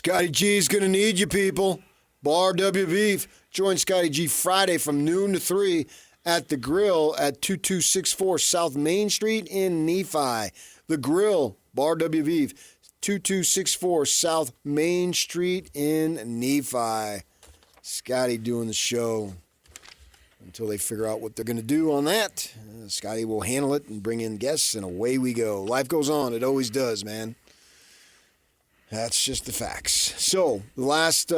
Scotty G's going to need you, people. Bar W Beef. Join Scotty G Friday from noon to 3 at The Grill at 2264 South Main Street in Nephi. The Grill, Bar W Beef, 2264 South Main Street in Nephi. Scotty doing the show until they figure out what they're going to do on that. Scotty will handle it and bring in guests, and away we go. Life goes on. It always does, man. That's just the facts. So, the last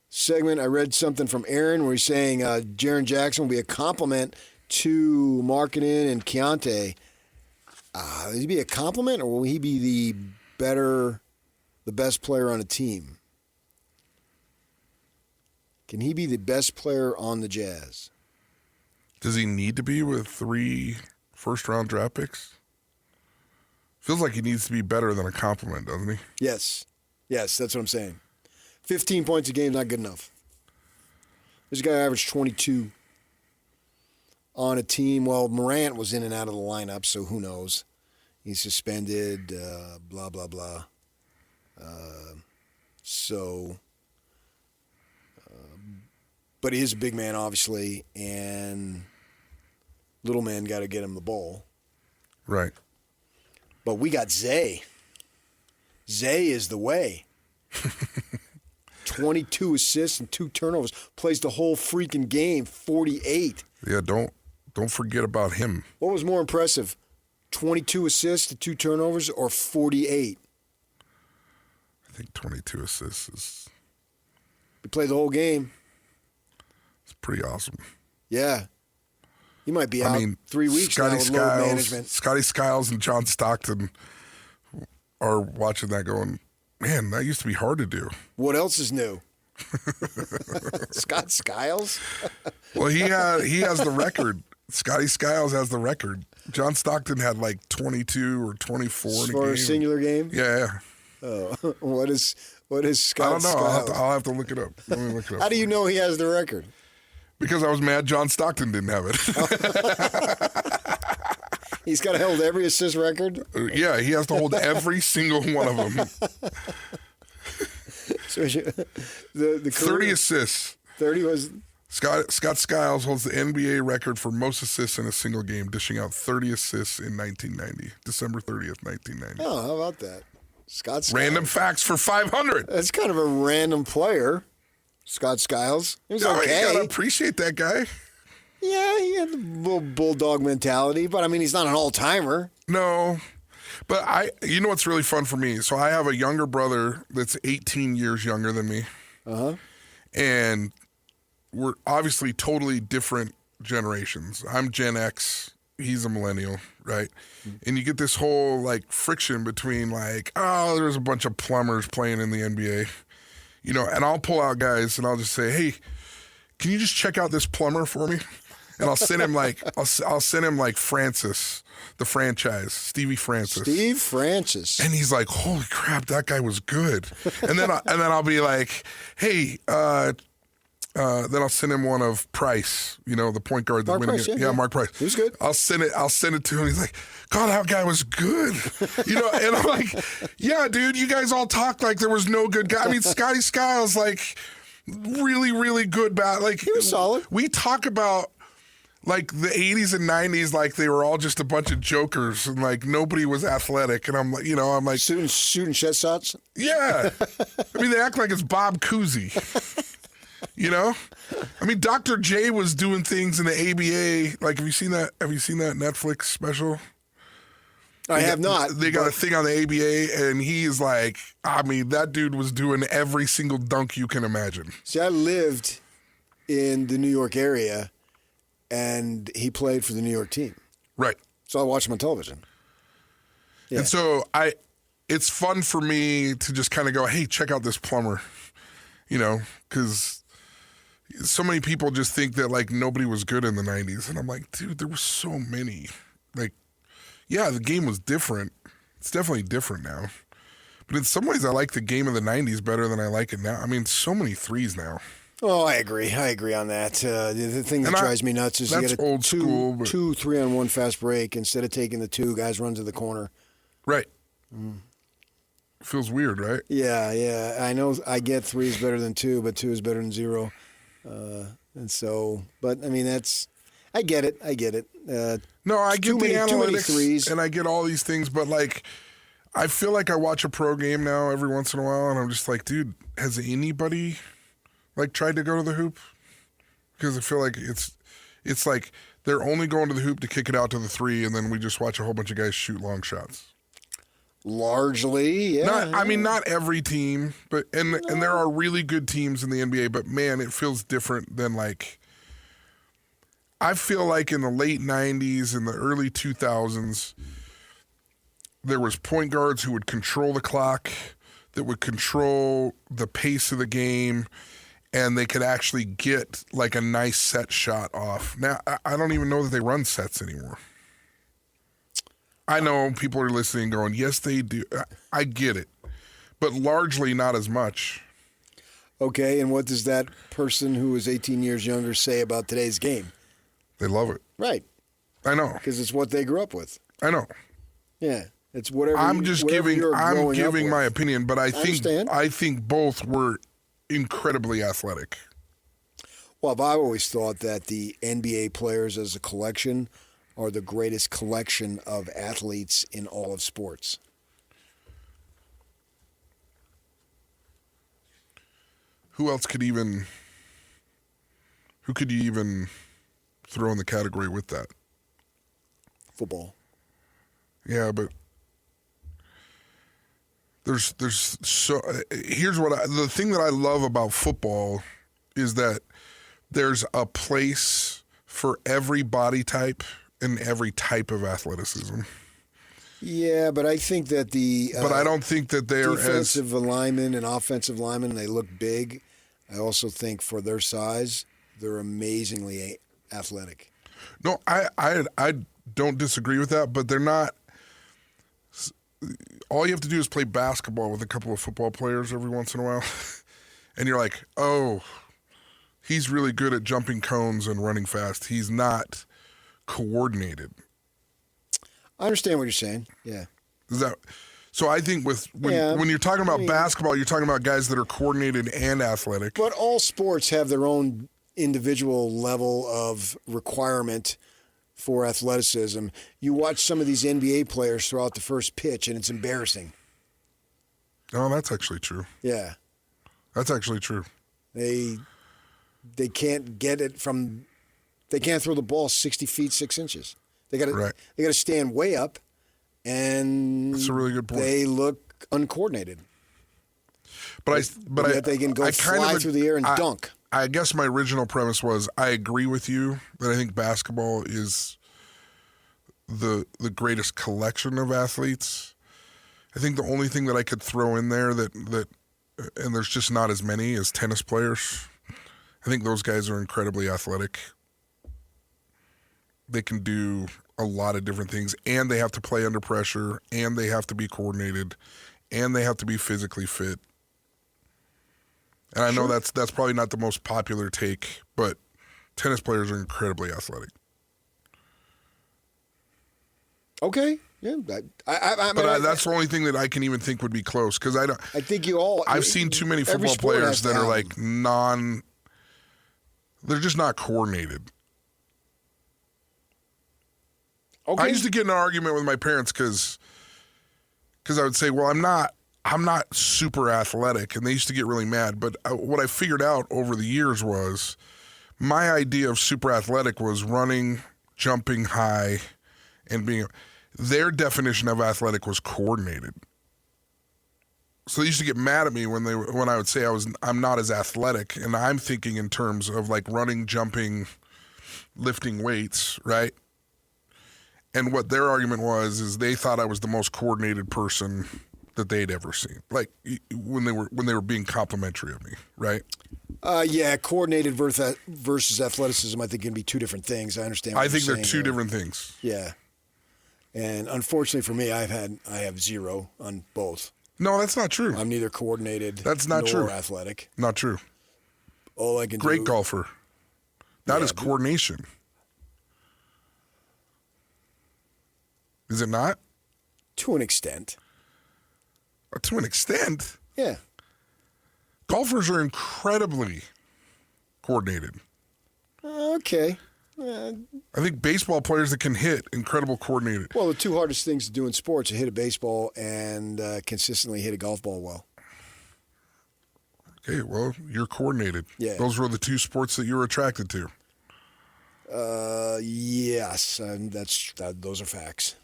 segment, I read something from Aaron where he's saying Jaren Jackson will be a compliment to Markkanen and Keontae. Will he be a compliment, or will he be the best player on a team? Can he be the best player on the Jazz? Does he need to be with 3 first-round draft picks? Feels like he needs to be better than a compliment, doesn't he? Yes. Yes, that's what I'm saying. 15 points a game, not good enough. This guy averaged 22 on a team. Well, Morant was in and out of the lineup, so who knows? He's suspended, blah, blah, blah. But he is a big man, obviously, and little man got to get him the ball. Right. But we got Zay. Zay is the way. 22 assists and 2 turnovers. Plays the whole freaking game, 48. Yeah, don't forget about him. What was more impressive, 22 assists to 2 turnovers or 48? I think 22 assists is... He played the whole game. It's pretty awesome. Yeah. He might be out 3 weeks now with load management. Scotty Skiles and John Stockton are watching that going, man, that used to be hard to do. What else is new? Scott Skiles? Well, he has the record. Scotty Skiles has the record. John Stockton had like 22 or 24 in a game. For a singular game? Yeah. Oh, what is Scott Skiles? I don't know. I'll have to look it up. Let me look it up. How do you know he has the record? Because I was mad John Stockton didn't have it. He's got to hold every assist record? Yeah, he has to hold every single one of them. So the 30 assists. 30 was... Scott Skiles holds the NBA record for most assists in a single game, dishing out 30 assists in 1990, December 30th, 1990. Oh, how about that? Scott Skiles. Random facts for 500. That's kind of a random player, Scott Skiles. He was okay. You got to appreciate that guy. Yeah, he had the little bulldog mentality, but I mean, he's not an all-timer. No, but you know what's really fun for me? So I have a younger brother that's 18 years younger than me. Uh-huh. And we're obviously totally different generations. I'm Gen X. He's a millennial, right? Mm-hmm. And you get this whole, like, friction between, like, oh, there's a bunch of plumbers playing in the NBA. You know, and I'll pull out guys and I'll just say, hey, can you just check out this plumber for me? And I'll send him like I'll send him like Francis, the franchise, Stevie Francis. Steve Francis. And he's like, holy crap, that guy was good. And then I'll be like, hey, then I'll send him one of Price, you know, the point guard. Mark Price, yeah, Mark Price. He was good. I'll send it to him. He's like, God, that guy was good. You know, and I'm like, yeah, dude, you guys all talk like there was no good guy. I mean, Scotty Skiles, like, really, really good Like, he was solid. We talk about, like, the 80s and 90s, like they were all just a bunch of jokers and, like, nobody was athletic. And I'm like, shooting shot shots? Yeah. I mean, they act like it's Bob Cousy. You know? I mean, Dr. J was doing things in the ABA. Like, have you seen that Netflix special? I have not. They got a thing on the ABA, and he is like, I mean, that dude was doing every single dunk you can imagine. See, I lived in the New York area, and he played for the New York team. Right. So I watched him on television. Yeah. And so it's fun for me to just kind of go, hey, check out this plumber, you know, because so many people just think that, like, nobody was good in the 90s. And I'm like, dude, there were so many. Like, yeah, the game was different. It's definitely different now. But in some ways, I like the game of the 90s better than I like it now. I mean, so many threes now. Oh, I agree on that. The thing that drives me nuts is you get a old school, two 3-on-1 fast break. Instead of taking the two, guys run to the corner. Right. Feels weird, right? Yeah. I know I get 3 is better than 2, but 2 is better than 0. And so, but I mean, I get it. No, I get the too many analytics, threes. and I get all these things, but like, I feel like I watch a pro game now every once in a while, and I'm just like, dude, has anybody like tried to go to the hoop? Because I feel like it's like they're only going to the hoop to kick it out to the 3, and then we just watch a whole bunch of guys shoot long shots. Largely, yeah. Not every team, but and there are really good teams in the NBA, but man, it feels different than like. I feel like in the late 90s and the early 2000s, there was point guards who would control the clock, that would control the pace of the game, and they could actually get like a nice set shot off. Now, I don't even know that they run sets anymore. I know people are listening going, yes, they do. I get it, but largely not as much. Okay, and what does that person who is 18 years younger say about today's game? They love it. Right. I know. Because it's what they grew up with. I know. Yeah. It's whatever. I'm giving my opinion, but I think both were incredibly athletic. Well, I've always thought that the NBA players as a collection are the greatest collection of athletes in all of sports. Who could you even throw in the category with that? Football. Yeah, but there's so here's the thing that I love about football is that there's a place for every body type and every type of athleticism. Yeah, but I think that but I don't think that they are defensive linemen and offensive linemen, they look big. I also think for their size, they're amazingly athletic. No, I don't disagree with that, but they're not. All you have to do is play basketball with a couple of football players every once in a while, and you're like, oh, he's really good at jumping cones and running fast. He's not coordinated. I understand what you're saying. Yeah. So I think when you're talking about basketball, you're talking about guys that are coordinated and athletic. But all sports have their own individual level of requirement for athleticism. You watch some of these NBA players throw out the first pitch, and it's embarrassing. Oh, that's actually true. Yeah. That's actually true. They can't get it from. They can't throw the ball 60 feet 6 inches. They got to stand way up, and that's a really good point. They look uncoordinated. But yet they can go fly through the air and dunk. I guess my original premise was I agree with you that I think basketball is the greatest collection of athletes. I think the only thing that I could throw in there that and there's just not as many as tennis players. I think those guys are incredibly athletic. They can do a lot of different things, and they have to play under pressure, and they have to be coordinated, and they have to be physically fit. And I know that's probably not the most popular take, but tennis players are incredibly athletic. Okay, yeah, that's the only thing that I can even think would be close because I don't. I think I've seen too many football players that are like they're just not coordinated. Okay. I used to get in an argument with my parents because I would say, well, I'm not super athletic, and they used to get really mad. But what I figured out over the years was my idea of super athletic was running, jumping high, and being. Their definition of athletic was coordinated. So they used to get mad at me when I would say I'm not as athletic, and I'm thinking in terms of like running, jumping, lifting weights, right? And what their argument is they thought I was the most coordinated person that they'd ever seen. Like when they were being complimentary of me, right? Yeah, coordinated versus athleticism, I think can be two different things. I understand. I think they're two different things. Yeah, and unfortunately for me, I have 0 on both. No, that's not true. I'm neither coordinated. That's not nor true. Athletic. Not true. All I can Great golfer. That is coordination. Is it not? To an extent. To an extent. Yeah. Golfers are incredibly coordinated. Okay. I think baseball players that can hit, incredible coordinated. Well, the two hardest things to do in sports are hit a baseball and consistently hit a golf ball well. Okay, well, you're coordinated. Yeah. Those were the two sports that you were attracted to. Yes, those are facts.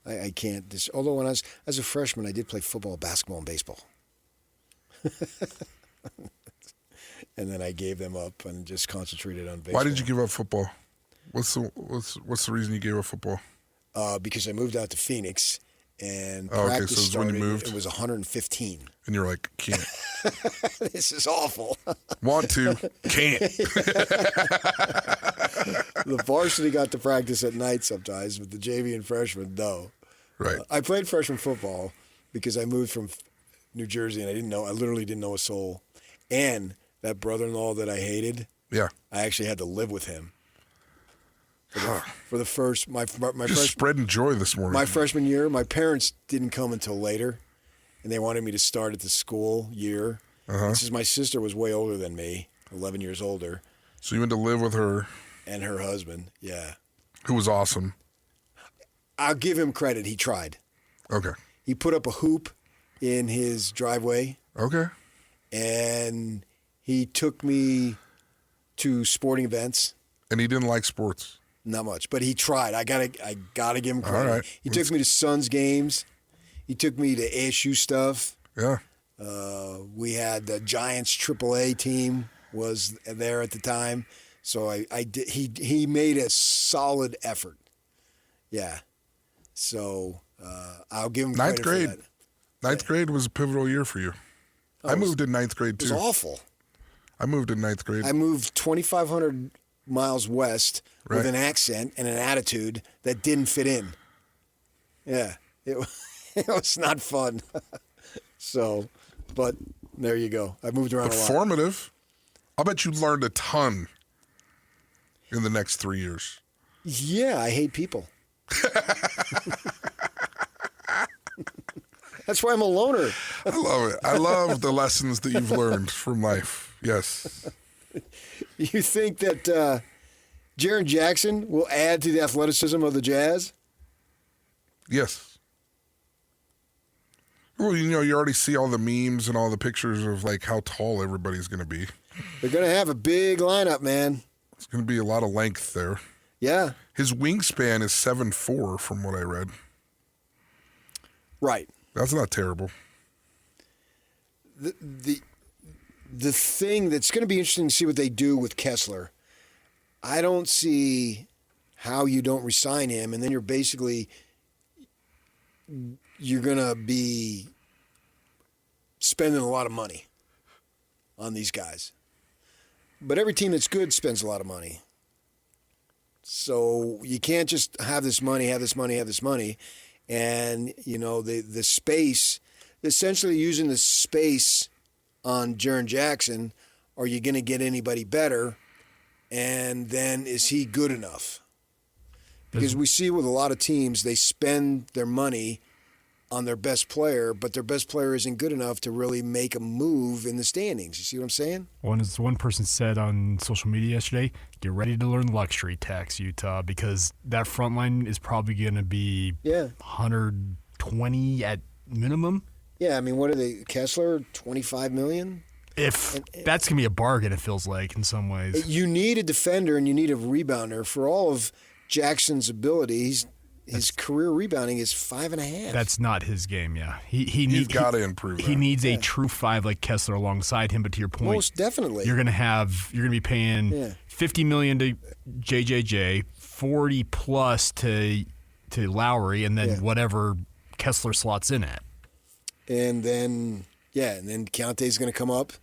I can't. Although when I was as a freshman, I did play football, basketball, and baseball. And then I gave them up and just concentrated on baseball. Why did you give up football? What's the reason you gave up football? Because I moved out to Phoenix, and okay, practice so it was when started. you moved? It was 115. And you're like, can't. This is awful. Want to, can't. The varsity got to practice at night sometimes, but the JV and freshmen, no. Right. I played freshman football because I moved from New Jersey, and I literally didn't know a soul. And that brother-in-law that I hated, Yeah. I actually had to live with him for the first Just spreading joy this morning. my freshman year. My parents didn't come until later, and they wanted me to start at the school year. This is my sister was way older than me, 11 years older, So you went to live with her, and her husband. Yeah, who was awesome. I'll give him credit. He tried. Okay. He put up a hoop in his driveway, Okay. and he took me to sporting events. And he didn't like sports. Not much, but he tried. I gotta give him credit. All right. He took me to Suns games. He took me to ASU stuff. Yeah. We had the Giants AAA team was there at the time, so I did. He made a solid effort. Yeah. So I'll give him Ninth credit grade. for that. Ninth grade was a pivotal year for you. I moved in ninth grade It was too. awful. I moved in ninth grade. I moved 2,500 miles west with Right. an accent and an attitude that didn't fit in. Yeah, it was not fun. So, but there you go. I moved around But a lot. formative. I'll bet you learned a ton in the next 3 years. Yeah, I hate people. That's why I'm a loner. I love it. I love the lessons that you've learned from life. Yes. You think that Jaren Jackson will add to the athleticism of the Jazz? Yes. Well, you already see all the memes and all the pictures of like how tall everybody's going to be. They're going to have a big lineup, man. It's going to be a lot of length there. Yeah. His wingspan is 7'4" from what I read. Right. That's not terrible. The thing that's going to be interesting to see what they do with Kessler. I don't see how you don't resign him, and then you're going to be spending a lot of money on these guys. But every team that's good spends a lot of money. So you can't just have this money, and the space, essentially using the space on Jaren Jackson. Are you going to get anybody better? And then is he good enough? Because we see with a lot of teams, they spend their money on their best player, but their best player isn't good enough to really make a move in the standings. You see what I'm saying? One person said on social media yesterday, get ready to learn luxury tax, Utah, because that front line is probably going to be 120 at minimum. Yeah, I mean, what are they? Kessler, $25 million? That's going to be a bargain, it feels like, in some ways. You need a defender and you need a rebounder. For all of Jackson's abilities, his career rebounding is 5.5. That's not his game, yeah. He's got to improve that. He needs a true 5 like Kessler alongside him, but to your point, Most definitely. you're going to be paying $50 million to JJJ, 40 plus to Lowry, and then whatever Kessler slots in at. And then Keontae's going to come up.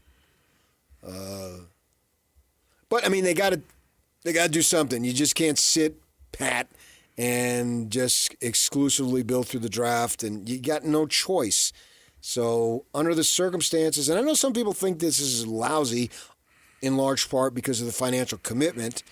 But I mean, they got to do something. You just can't sit pat and just exclusively build through the draft, and you got no choice. So under the circumstances, and I know some people think this is lousy in large part because of the financial commitment,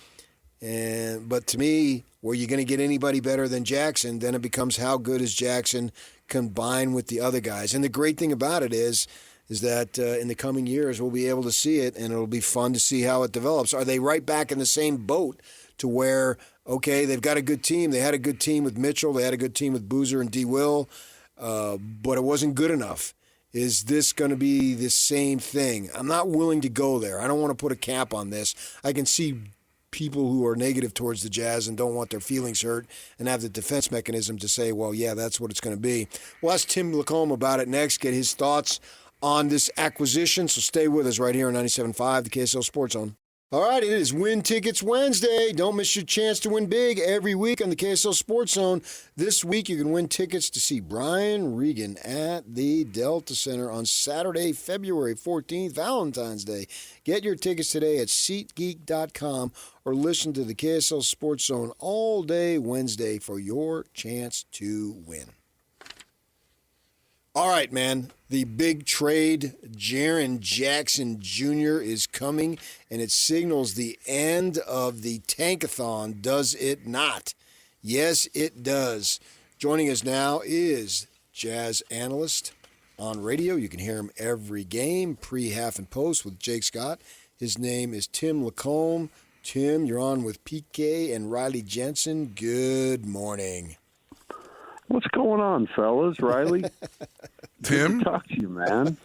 but to me, Were you going to get anybody better than Jackson? Then it becomes how good is Jackson combined with the other guys. And the great thing about it is that in the coming years we'll be able to see it, and it'll be fun to see how it develops. Are they right back in the same boat to where, okay, they've got a good team. They had a good team with Mitchell. They had a good team with Boozer and D. Will, but it wasn't good enough. Is this going to be the same thing? I'm not willing to go there. I don't want to put a cap on this. I can see people who are negative towards the Jazz and don't want their feelings hurt and have the defense mechanism to say, well, yeah, that's what it's going to be. We'll ask Tim LaComb about it next, get his thoughts on this acquisition. So stay with us right here on 97.5, the KSL Sports Zone. All right, it is Win Tickets Wednesday. Don't miss your chance to win big every week on the KSL Sports Zone. This week, you can win tickets to see Brian Regan at the Delta Center on Saturday, February 14th, Valentine's Day. Get your tickets today at SeatGeek.com or listen to the KSL Sports Zone all day Wednesday for your chance to win. All right, man. The big trade, Jaren Jackson Jr. is coming, and it signals the end of the tankathon, does it not? Yes, it does. Joining us now is Jazz analyst on radio. You can hear him every game, pre, half, and post with Jake Scott. His name is Tim LaComb. Tim, you're on with PK and Riley Jensen. Good morning. What's going on, fellas? Riley? Tim? Good to talk to you, man.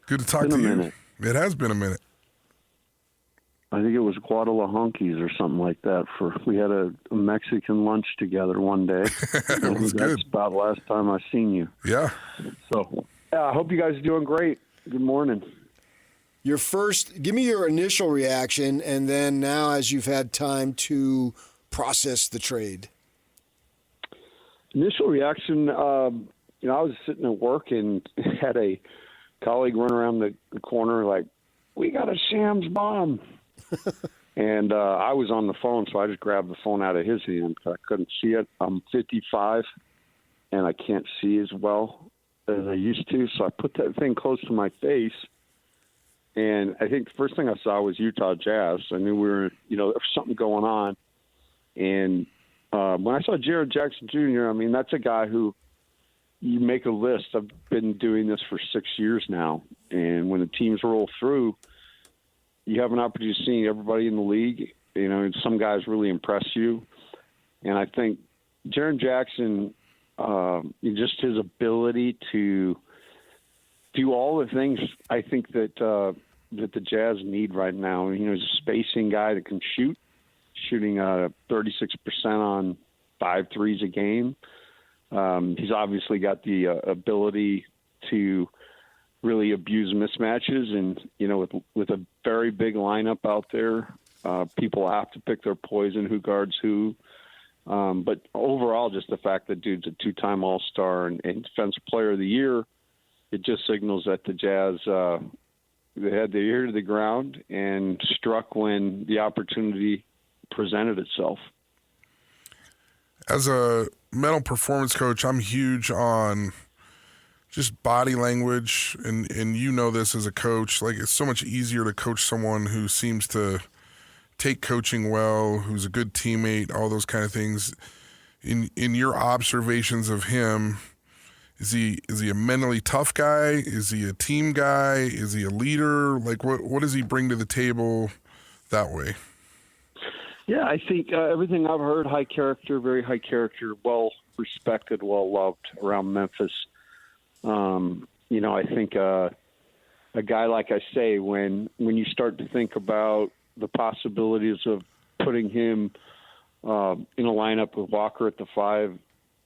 Good to talk to you. Minute. It has been a minute. I think it was Guadalajara or something like that. We had a Mexican lunch together one day. It was good. That's about the last time I seen you. Yeah. So, I hope you guys are doing great. Good morning. Give me your initial reaction, and then now as you've had time to process the trade. Initial reaction, I was sitting at work and had a colleague run around the corner like, we got a Shams bomb. And I was on the phone, so I just grabbed the phone out of his hand. I couldn't see it. I'm 55, and I can't see as well as I used to, so I put that thing close to my face. And I think the first thing I saw was Utah Jazz. I knew we were, there was something going on. And when I saw Jaren Jackson Jr., that's a guy who you make a list. I've been doing this for 6 years now. And when the teams roll through, you have an opportunity to see everybody in the league. Some guys really impress you. And I think Jaren Jackson, just his ability to do all the things I think that the Jazz need right now. He's a spacing guy that can shoot. Shooting 36% on 5 threes a game. He's obviously got the ability to really abuse mismatches, and with a very big lineup out there, people have to pick their poison, who guards who. But overall, just the fact that dude's a 2-time All-Star and Defensive Player of the Year, it just signals that the Jazz they had their ear to the ground and struck when the opportunity presented itself. As a mental performance coach, I'm huge on just body language, and you know this as a coach. Like, it's so much easier to coach someone who seems to take coaching well, who's a good teammate, all those kind of things. In your observations of him, is he a mentally tough guy? Is he a team guy? Is he a leader? Like, what does he bring to the table that way? Yeah, I think everything I've heard, high character, very high character, well respected, well loved around Memphis. I think a guy, like I say, when you start to think about the possibilities of putting him in a lineup with Walker at the 5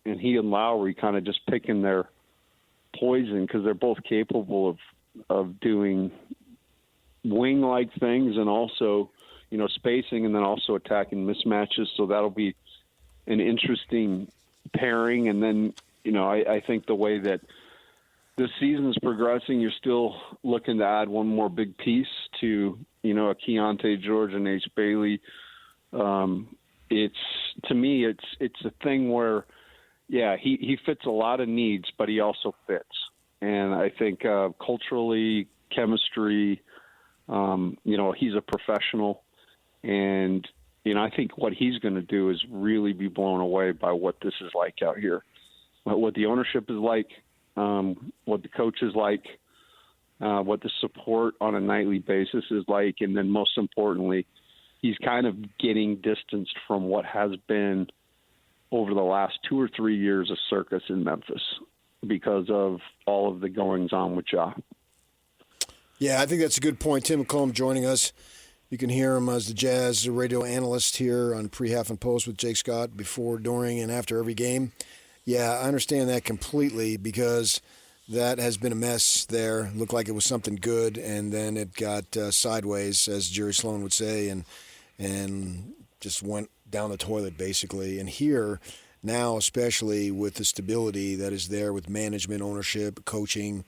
and he and Lowry kind of just picking their poison, because they're both capable of doing wing-like things and also spacing, and then also attacking mismatches. So that'll be an interesting pairing. And then, I think the way that this season is progressing, you're still looking to add one more big piece to, a Keontae George and Ace Bailey. To me, it's a thing where, yeah, he fits a lot of needs, but he also fits. And I think culturally, chemistry, he's a professional. And I think what he's going to do is really be blown away by what this is like out here, what the ownership is like, what the coach is like, what the support on a nightly basis is like, and then most importantly, he's kind of getting distanced from what has been over the last 2 or 3 years a circus in Memphis because of all of the goings-on with Ja. Yeah, I think that's a good point. Tim LaComb joining us. You can hear him as the Jazz radio analyst here on Pre-Half and Post with Jake Scott before, during, and after every game. Yeah, I understand that completely because that has been a mess there. It looked like it was something good, and then it got sideways, as Jerry Sloan would say, and just went down the toilet, basically. And here, now, especially with the stability that is there with management, ownership, coaching,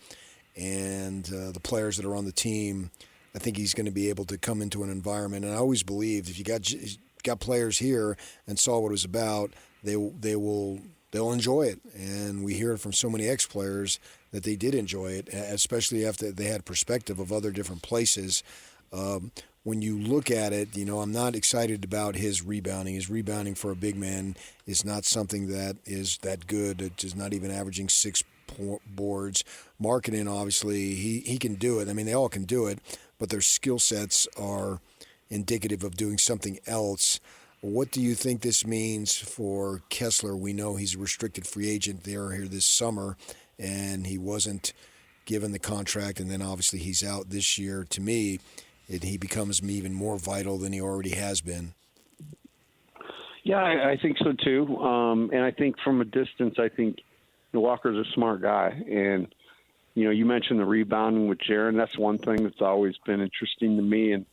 and the players that are on the team, I think he's going to be able to come into an environment. And I always believed if you got players here and saw what it was about, they'll enjoy it. And we hear it from so many ex-players that they did enjoy it, especially after they had perspective of other different places. When you look at it, I'm not excited about his rebounding. His rebounding for a big man is not something that is that good. It's not even averaging 6 boards. Marketing, obviously, he can do it. I mean, they all can do it, but their skill sets are indicative of doing something else. What do you think this means for Kessler? We know he's a restricted free agent there here this summer, and he wasn't given the contract, and then obviously he's out this year. To me, he becomes even more vital than he already has been. Yeah, I think so too. And I think from a distance, I think Walker's a smart guy. And, you mentioned the rebounding with Jaren. That's one thing that's always been interesting to me. And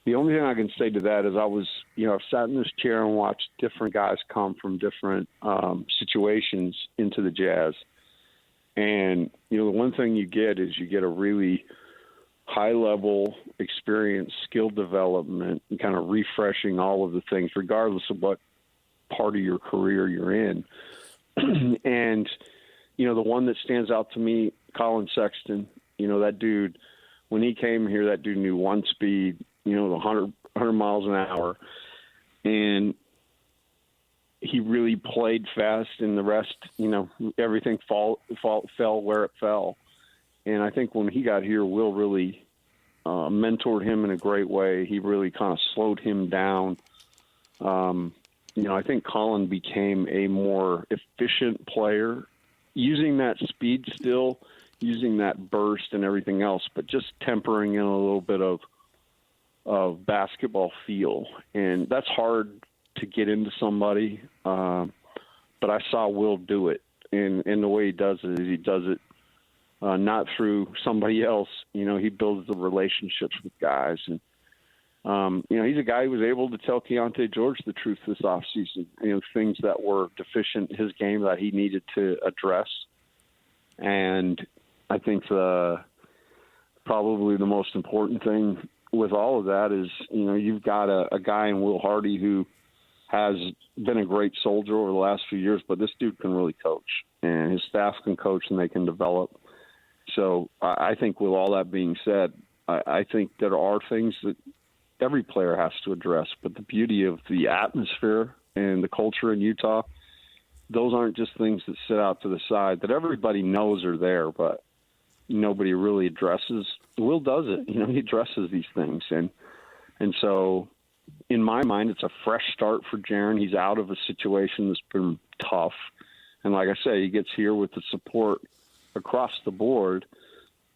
the only thing I can say to that is I've sat in this chair and watched different guys come from different situations into the Jazz. And, the one thing you get is you get a really high-level experience, skill development, and kind of refreshing all of the things, regardless of what part of your career you're in. And, the one that stands out to me, Colin Sexton, that dude, when he came here, that dude knew one speed, 100 miles an hour. And he really played fast, and the rest, everything fell where it fell. And I think when he got here, Will really mentored him in a great way. He really kind of slowed him down. I think Colin became a more efficient player, using that speed still, using that burst and everything else, but just tempering in a little bit of basketball feel. And that's hard to get into somebody, but I saw Will do it. And the way he does it is he does it not through somebody else. He builds the relationships with guys. And, he's a guy who was able to tell Keontae George the truth this offseason, things that were deficient in his game that he needed to address. And I think probably the most important thing with all of that is, you've got a guy in Will Hardy who has been a great soldier over the last few years, but this dude can really coach, and his staff can coach and they can develop. So I think with all that being said, I think there are things that every player has to address, but the beauty of the atmosphere and the culture in Utah, those aren't just things that sit out to the side that everybody knows are there, but nobody really addresses. Will does it. He addresses these things. And so in my mind, it's a fresh start for Jaren. He's out of a situation that's been tough. And like I say, he gets here with the support across the board.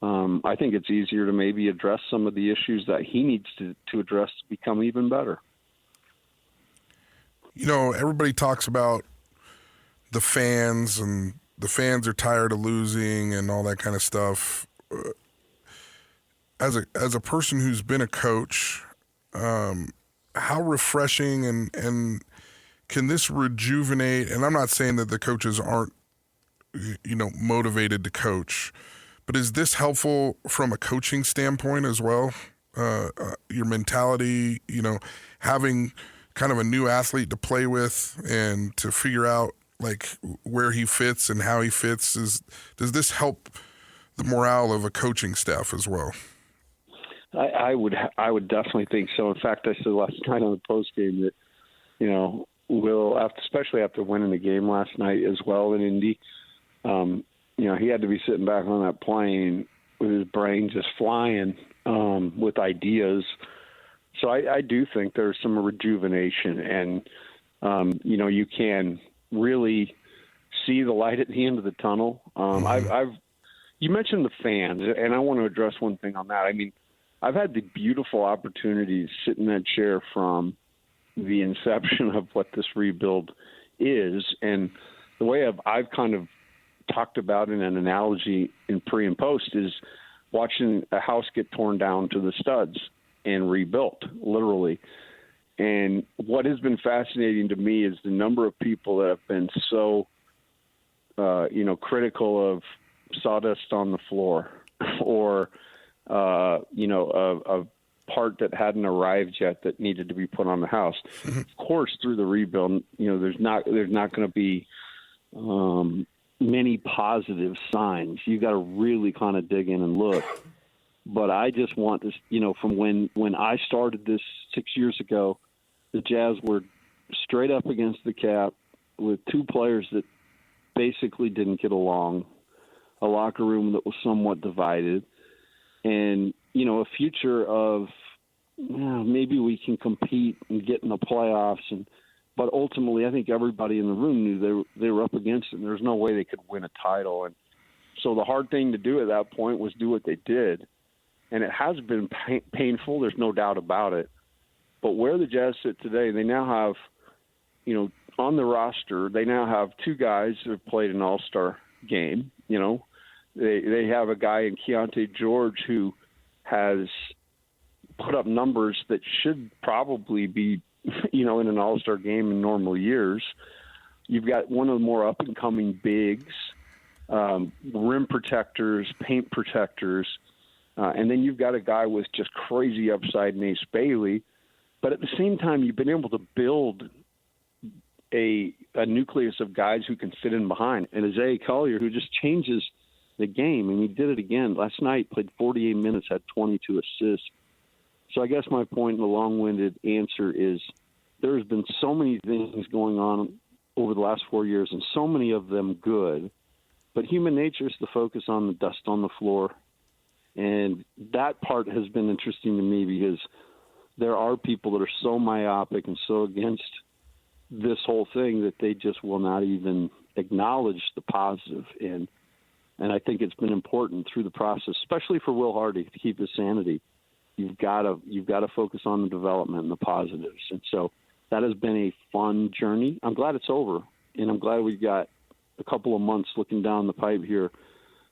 I think it's easier to maybe address some of the issues that he needs to address to become even better. Everybody talks about the fans, and the fans are tired of losing and all that kind of stuff. As a person who's been a coach, how refreshing and can this rejuvenate? And I'm not saying that the coaches aren't, motivated to coach, but is this helpful from a coaching standpoint as well? Your mentality, having kind of a new athlete to play with and to figure out like where he fits and how he fits. Does this help the morale of a coaching staff as well? I would definitely think so. In fact, I said last night on the post game that, Will, especially after winning the game last night as well in Indy, he had to be sitting back on that plane with his brain just flying with ideas. So I do think there's some rejuvenation, and you can really see the light at the end of the tunnel. You mentioned the fans, and I want to address one thing on that. I mean, I've had the beautiful opportunity to sit in that chair from the inception of what this rebuild is, and the way I've kind of talked about in an analogy in pre and post is watching a house get torn down to the studs and rebuilt, literally. And what has been fascinating to me is the number of people that have been so, critical of sawdust on the floor or, a part that hadn't arrived yet that needed to be put on the house. Of course, through the rebuild, there's not going to be many positive signs. You got to really kind of dig in and look. But I just want this, from when I started this 6 years ago, the Jazz were straight up against the cap with two players that basically didn't get along, a locker room that was somewhat divided, and, a future of maybe we can compete and get in the playoffs. But ultimately, I think everybody in the room knew they were up against it, and there's no way they could win a title. And so the hard thing to do at that point was do what they did. And it has been painful. There's no doubt about it. But where the Jazz sit today, they now have, on the roster, they now have two guys that have played an all-star game. They have a guy in Keontae George who has put up numbers that should probably be, in an all-star game in normal years. You've got one of the more up-and-coming bigs, rim protectors, paint protectors, and then you've got a guy with just crazy upside in Ace Bailey. But at the same time, you've been able to build a nucleus of guys who can fit in behind. And Isaiah Collier, who just changes the game, and he did it again. Last night, played 48 minutes, had 22 assists. So I guess my point in the long-winded answer is there's been so many things going on over the last 4 years, and so many of them good. But human nature is to focus on the dust on the floor. And that part has been interesting to me because there are people that are so myopic and so against this whole thing that they just will not even acknowledge the positive. And I think it's been important through the process, especially for Will Hardy, to keep his sanity. You've got to focus on the development and the positives. And so that has been a fun journey. I'm glad it's over, and I'm glad we've got a couple of months looking down the pipe here.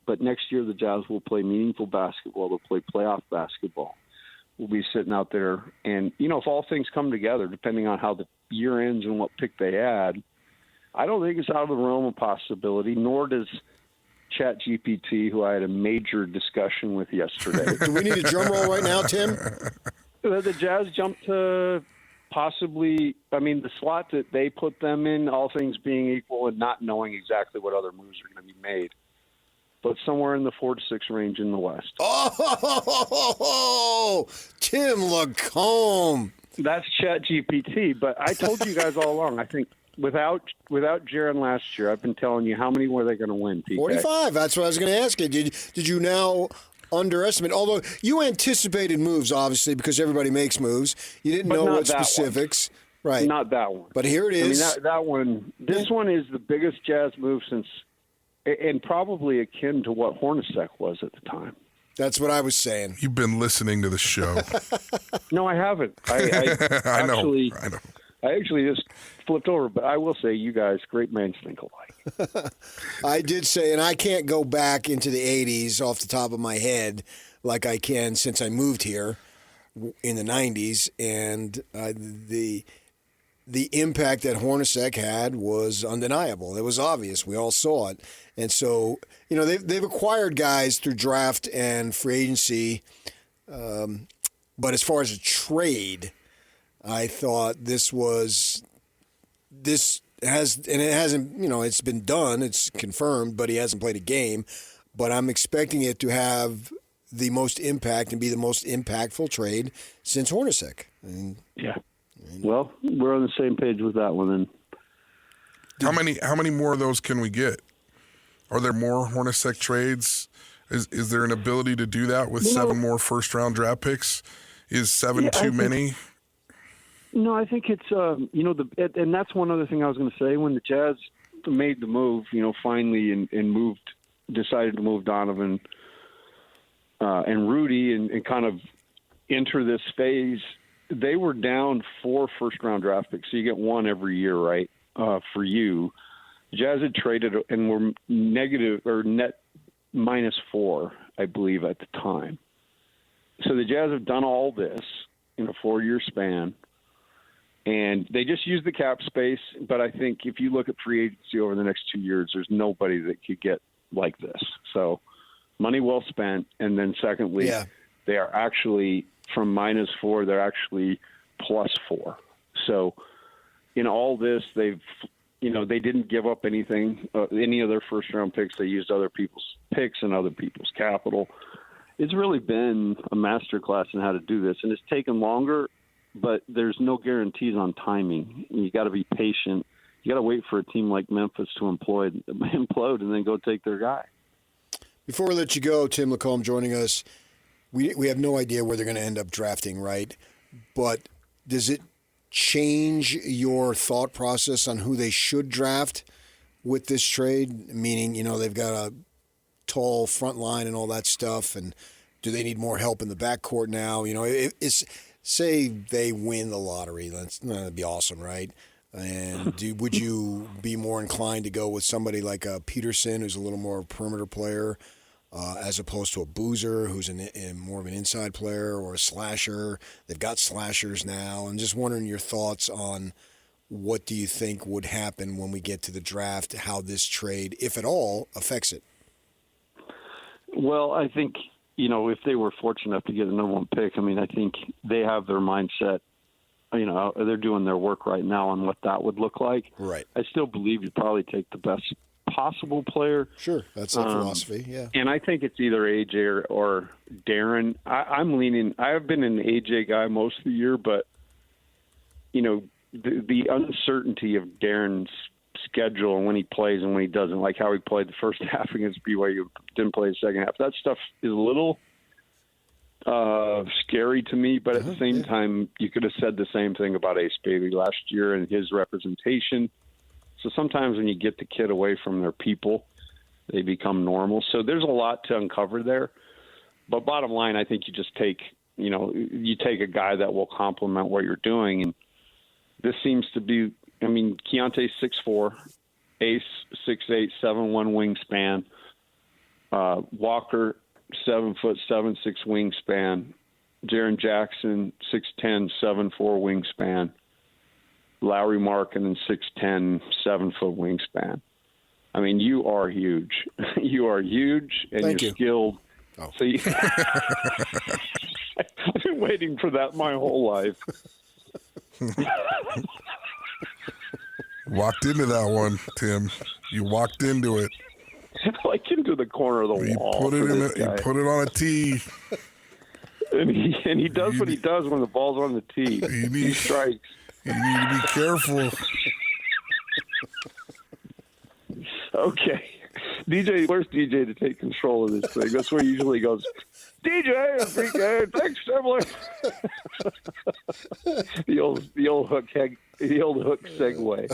But next year the Jazz will play meaningful basketball. They'll play playoff basketball. We'll be sitting out there. And, if all things come together, depending on how the year ends and what pick they add, I don't think it's out of the realm of possibility, nor does ChatGPT, who I had a major discussion with yesterday. Do we need a drum roll right now, Tim? The Jazz jumped to possibly, the slot that they put them in, all things being equal and not knowing exactly what other moves are going to be made, but somewhere in the 4 to 6 range in the West. Oh, Tim LaComb. That's ChatGPT, but I told you guys all along, I think without Jaren last year, I've been telling you how many were they going to win, PK? 45. That's what I was going to ask you. Did you now underestimate? Although you anticipated moves, obviously, because everybody makes moves. You didn't know what specifics. Right. Not that one. But here it is. That one. This one is the biggest Jazz move since, and probably akin to what Hornacek was at the time. That's what I was saying. You've been listening to the show. No, I haven't. I know. I actually just flipped over, but I will say you guys, great minds think alike. I did say, and I can't go back into the 80s off the top of my head like I can since I moved here in the 90s, and the impact that Hornacek had was undeniable. It was obvious. We all saw it. And so, they've acquired guys through draft and free agency, but as far as a trade, I thought it hasn't, it's been done, it's confirmed, but he hasn't played a game. But I'm expecting it to have the most impact and be the most impactful trade since Hornacek. Yeah. Well, we're on the same page with that one then. How many more of those can we get? Are there more Hornacek trades? Is there an ability to do that with 7 more first-round draft picks? Is 7 too many? No, I think it's and that's one other thing I was going to say. When the Jazz made the move, finally and decided to move Donovan and Rudy and kind of enter this phase, they were down 4 first-round draft picks. So you get 1 every year, right? For you, Jazz had traded and were negative or net -4, I believe, at the time. So the Jazz have done all this in a 4-year span, and they just use the cap space. But I think if you look at free agency over the next 2 years, there's nobody that could get like this. So money well spent. And then secondly, they are actually from -4, they're actually +4. So in all this, they didn't give up anything, any of their first-round picks. They used other people's picks and other people's capital. It's really been a masterclass in how to do this, and it's taken longer, but there's no guarantees on timing. You got to be patient. You got to wait for a team like Memphis to implode and then go take their guy. Before we let you go, Tim LaComb joining us. We have no idea where they're going to end up drafting, right? But does it change your thought process on who they should draft with this trade? Meaning, they've got a tall front line and all that stuff, and do they need more help in the backcourt now? Say they win the lottery. That'd be awesome, right? And would you be more inclined to go with somebody like a Peterson, who's a little more perimeter player, as opposed to a Boozer, who's more of an inside player, or a slasher? They've got slashers now. I'm just wondering your thoughts on what do you think would happen when we get to the draft, how this trade, if at all, affects it. Well, I think, if they were fortunate enough to get the number 1 pick, I think they have their mindset. They're doing their work right now on what that would look like. Right. I still believe you'd probably take the best possible player. Sure, that's the philosophy, yeah. And I think it's either AJ or Darren. I'm leaning – I have been an AJ guy most of the year, but, the uncertainty of Darren's schedule and when he plays and when he doesn't, like how he played the first half against BYU, didn't play the second half, that stuff is a little scary to me. But at the same time, you could have said the same thing about Ace Bailey last year and his representation. So sometimes when you get the kid away from their people, they become normal. So there's a lot to uncover there. But bottom line, I think you just take, you take a guy that will complement what you're doing. And this seems to be, Keontae's 6'4", Ace 6'8", 7'1" wingspan. Walker 7'7", 6" wingspan. Jaren Jackson 6'10", 7'4" wingspan. Lowry Markkinen 6'10", 7-foot wingspan. You are huge. You are huge, and Thank you're you. skilled. Oh. So I've been waiting for that my whole life. Walked into that one, Tim. You walked into it. Like into the corner of the wall. You put it on a tee. And he does what he does when the ball's on the tee. He strikes. You need to be careful. Okay. DJ, where's DJ to take control of this thing? That's where he usually goes, DJ, thanks, Sibling. the old hook segue.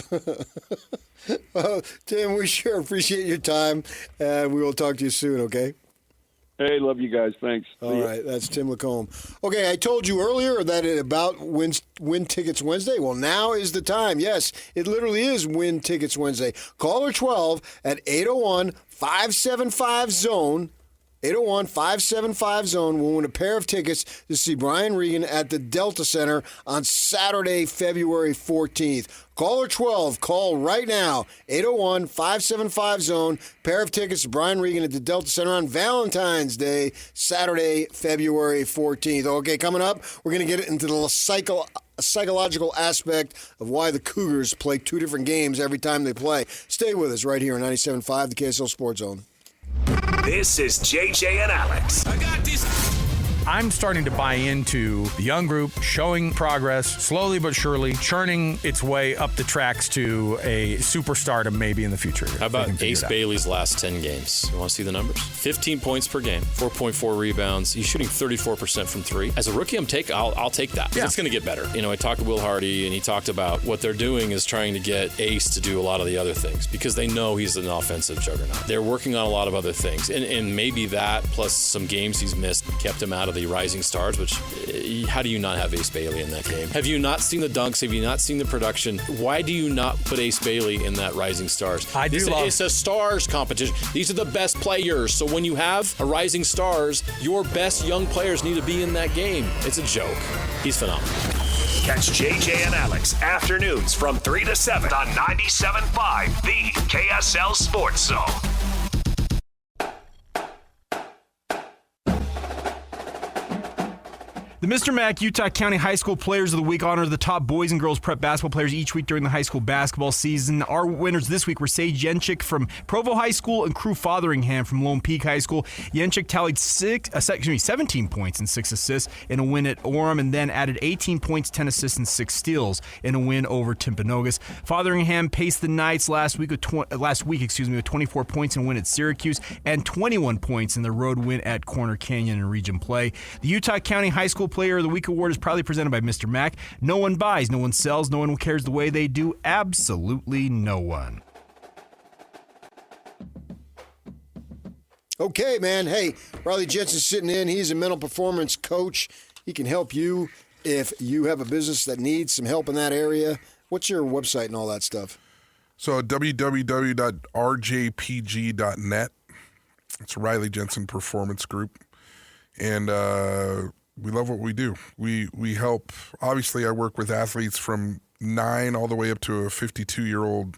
Tim, we sure appreciate your time, and we will talk to you soon, okay? Hey, love you guys. Thanks. All right, that's Tim LaComb. Okay, I told you earlier that it about Win Tickets Wednesday. Well, now is the time. Yes, it literally is Win Tickets Wednesday. Caller 12 at 801-575-ZONE. 801-575-ZONE will win a pair of tickets to see Brian Regan at the Delta Center on Saturday, February 14th. Caller 12, call right now, 801-575-ZONE. Pair of tickets to Brian Regan at the Delta Center on Valentine's Day, Saturday, February 14th. Okay, coming up, we're going to get into the psychological aspect of why the Cougars play 2 different games every time they play. Stay with us right here on 97.5, the KSL Sports Zone. This is JJ and Alex. I got this. I'm starting to buy into the young group showing progress, slowly but surely, churning its way up the tracks to a superstardom maybe in the future. How about Ace Bailey's last 10 games? You want to see the numbers? 15 points per game, 4.4 rebounds. He's shooting 34% from three. As a rookie, I'll take that. Yeah. It's going to get better. I talked to Will Hardy, and he talked about what they're doing is trying to get Ace to do a lot of the other things because they know he's an offensive juggernaut. They're working on a lot of other things, and maybe that plus some games he's missed kept him out of the rising stars, which how do you not have Ace Bailey in that game? Have you not seen the dunks? Have you not seen the production? Why do you not put Ace Bailey in that rising stars? It's a stars competition. These are the best players. So when you have a rising stars, your best young players need to be in that game. It's a joke. He's phenomenal. Catch JJ and Alex afternoons from 3 to 7 on 97.5, the KSL Sports Zone. The Mr. Mac Utah County High School Players of the Week honor the top boys and girls prep basketball players each week during the high school basketball season. Our winners this week were Sage Yenchik from Provo High School and Crew Fotheringham from Lone Peak High School. Yenchik tallied 17 points and 6 assists in a win at Orem, and then added 18 points, 10 assists, and 6 steals in a win over Timpanogos. Fotheringham paced the Knights last week with 24 points in a win at Syracuse and 21 points in the road win at Corner Canyon in region play. The Utah County High School Player of the Week award is proudly presented by Mr. Mac. No one buys, no one sells, no one cares the way they do. Absolutely no one. Okay, man. Hey, Riley Jensen's sitting in. He's a mental performance coach. He can help you if you have a business that needs some help in that area. What's your website and all that stuff? So www.rjpg.net. It's Riley Jensen Performance Group. And we love what we do. We help. Obviously, I work with athletes from 9 all the way up to a 52-year-old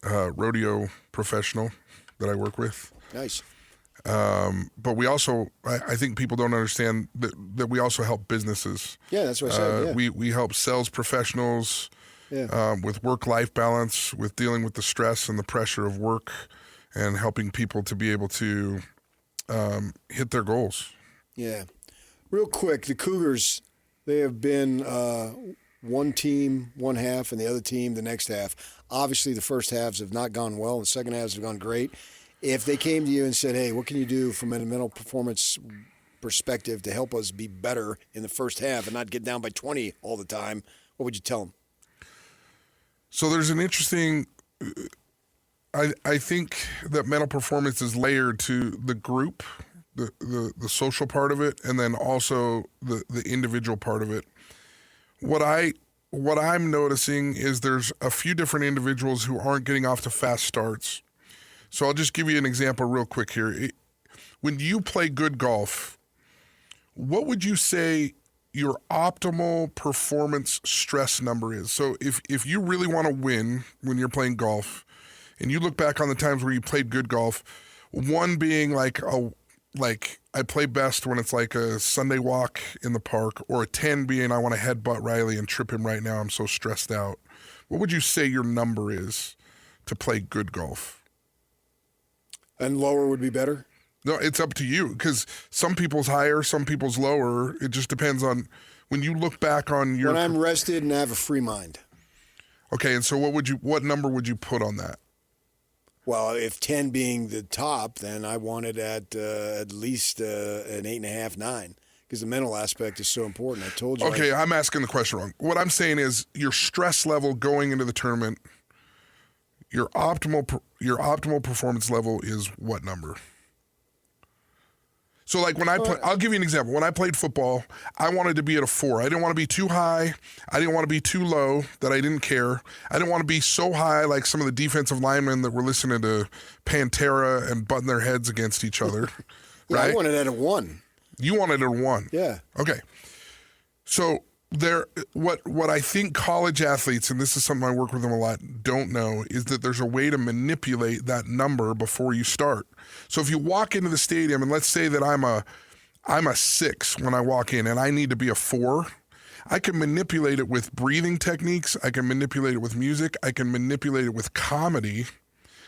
rodeo professional that I work with. Nice. But we also, I think people don't understand that we also help businesses. Yeah, that's what I said. Yeah. We help sales professionals with work-life balance, with dealing with the stress and the pressure of work, and helping people to be able to hit their goals. Yeah. Real quick, the Cougars, they have been one team, one half, and the other team the next half. Obviously, the first halves have not gone well, and the second halves have gone great. If they came to you and said, hey, what can you do from a mental performance perspective to help us be better in the first half and not get down by 20 all the time, what would you tell them? So there's an interesting I think that mental performance is layered to the group, the social part of it, and then also the individual part of it. What I'm noticing is there's a few different individuals who aren't getting off to fast starts. So I'll just give you an example real quick here. When you play good golf, what would you say your optimal performance stress number is? So if you really want to win when you're playing golf, and you look back on the times where you played good golf, one being like I play best when it's like a Sunday walk in the park, or a 10 being I want to headbutt Riley and trip him right now, I'm so stressed out. What would you say your number is to play good golf? And lower would be better? No, it's up to you, because some people's higher, some people's lower. It just depends on when you look back on your... When I'm rested and I have a free mind. Okay, and so what number would you put on that? Well, if 10 being the top, then I want it at least an 8.5, 9, because the mental aspect is so important. I told you. Okay, I'm asking the question wrong. What I'm saying is your stress level going into the tournament, your optimal performance level is what number? So like when I'll give you an example. When I played football, I wanted to be at a 4. I didn't want to be too high. I didn't want to be too low that I didn't care. I didn't want to be so high like some of the defensive linemen that were listening to Pantera and butting their heads against each other. Yeah, right? I wanted it at a 1. You wanted it at a 1. Yeah. Okay. So what I think college athletes, and this is something I work with them a lot, don't know is that there's a way to manipulate that number before you start. So if you walk into the stadium, and let's say that I'm a 6 when I walk in and I need to be a 4, I can manipulate it with breathing techniques. I can manipulate it with music. I can manipulate it with comedy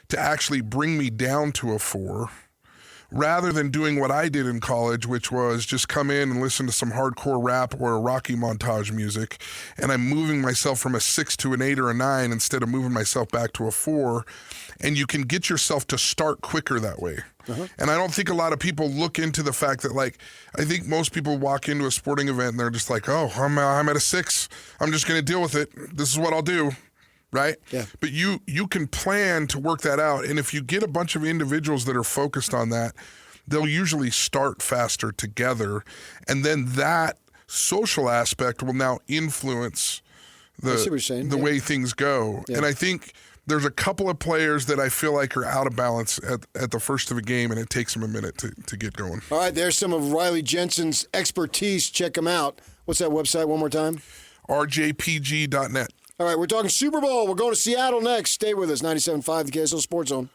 to actually bring me down to a 4. rather than doing what I did in college, which was just come in and listen to some hardcore rap or a Rocky montage music, and I'm moving myself from a 6 to an 8 or a 9 instead of moving myself back to a 4, and you can get yourself to start quicker that way. And I don't think a lot of people look into the fact that, like, I think most people walk into a sporting event and they're just like, oh, I'm at a 6. I'm just going to deal with it. This is what I'll do. Right? Yeah. But you can plan to work that out. And if you get a bunch of individuals that are focused on that, they'll usually start faster together. And then that social aspect will now influence the way things go. Yeah. And I think there's a couple of players that I feel like are out of balance at the first of a game, and it takes them a minute to get going. All right, there's some of Riley Jensen's expertise. Check him out. What's that website one more time? rjpg.net. All right, we're talking Super Bowl. We're going to Seattle next. Stay with us. 97.5, the KSL Sports Zone.